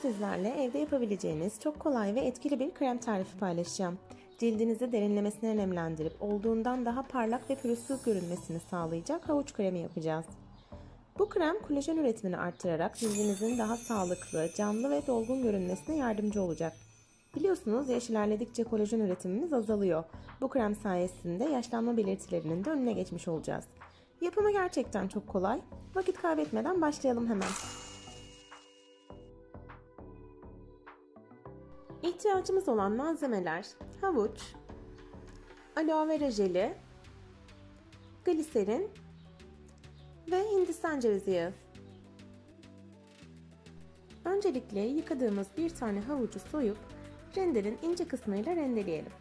sizlerle evde yapabileceğiniz çok kolay ve etkili bir krem tarifi paylaşacağım. Cildinizi derinlemesine nemlendirip olduğundan daha parlak ve pürüzsüz görünmesini sağlayacak havuç kremi yapacağız. Bu krem kolajen üretimini arttırarak cildinizin daha sağlıklı, canlı ve dolgun görünmesine yardımcı olacak. Biliyorsunuz yaş ilerledikçe kolajen üretimimiz azalıyor. Bu krem sayesinde yaşlanma belirtilerinin de önüne geçmiş olacağız. Yapımı gerçekten çok kolay. Vakit kaybetmeden başlayalım hemen. İhtiyacımız olan malzemeler havuç, aloe vera jeli, gliserin ve hindistan cevizi yağı. Öncelikle yıkadığımız bir tane havucu soyup rendenin ince kısmıyla rendeleyelim.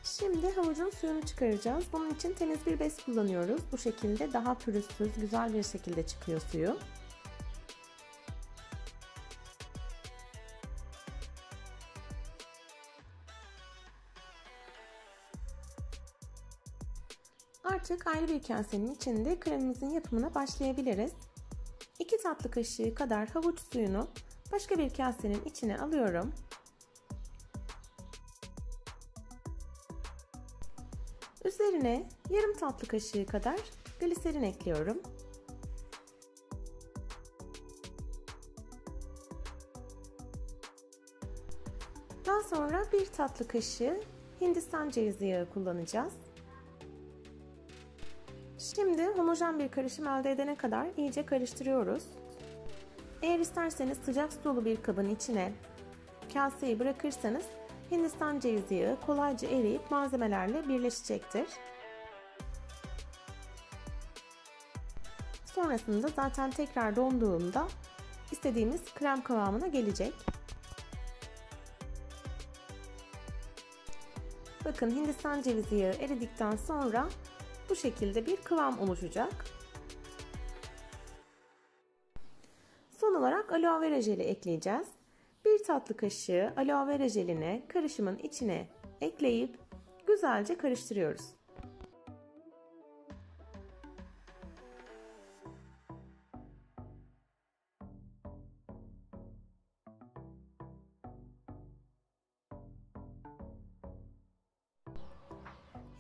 Şimdi havucun suyunu çıkaracağız. Bunun için temiz bir bez kullanıyoruz. Bu şekilde daha pürüzsüz, güzel bir şekilde çıkıyor suyu. Artık ayrı bir kasenin içinde kremimizin yapımına başlayabiliriz. 2 tatlı kaşığı kadar havuç suyunu başka bir kasenin içine alıyorum. Üzerine yarım tatlı kaşığı kadar gliserin ekliyorum. Daha sonra bir tatlı kaşığı hindistan cevizi yağı kullanacağız. Şimdi homojen bir karışım elde edene kadar iyice karıştırıyoruz. Eğer isterseniz sıcak su dolu bir kabın içine kaseyi bırakırsanız hindistan cevizi yağı kolayca eriyip malzemelerle birleşecektir. Sonrasında zaten tekrar donduğunda istediğimiz krem kıvamına gelecek. Bakın hindistan cevizi yağı eridikten sonra bu şekilde bir kıvam oluşacak. Son olarak aloe vera jeli ekleyeceğiz. Bir tatlı kaşığı aloe vera jelini karışımın içine ekleyip güzelce karıştırıyoruz.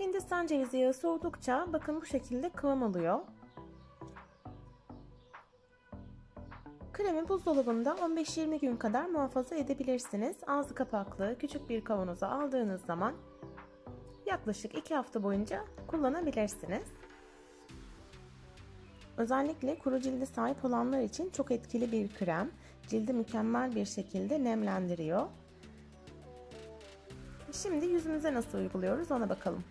Hindistan cevizi yağı soğudukça bakın bu şekilde kıvam alıyor. Kremi buzdolabında 15-20 gün kadar muhafaza edebilirsiniz. Ağzı kapaklı küçük bir kavanoza aldığınız zaman yaklaşık 2 hafta boyunca kullanabilirsiniz. Özellikle kuru cilde sahip olanlar için çok etkili bir krem. Cildi mükemmel bir şekilde nemlendiriyor. Şimdi yüzümüze nasıl uyguluyoruz ona bakalım.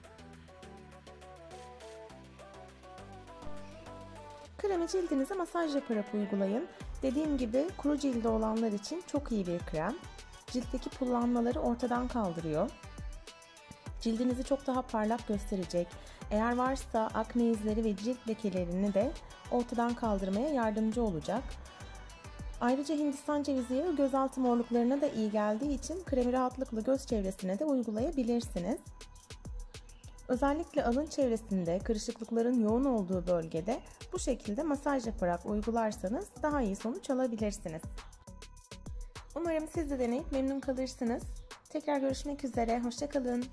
Kremi cildinize masaj yaparak uygulayın. Dediğim gibi kuru cildi olanlar için çok iyi bir krem. Ciltteki pullanmaları ortadan kaldırıyor. Cildinizi çok daha parlak gösterecek. Eğer varsa akne izleri ve cilt lekelerini de ortadan kaldırmaya yardımcı olacak. Ayrıca hindistan cevizi yağı gözaltı morluklarına da iyi geldiği için kremi rahatlıkla göz çevresine de uygulayabilirsiniz. Özellikle alın çevresinde kırışıklıkların yoğun olduğu bölgede bu şekilde masaj yaparak uygularsanız daha iyi sonuç alabilirsiniz. Umarım siz de deneyip memnun kalırsınız. Tekrar görüşmek üzere, hoşça kalın.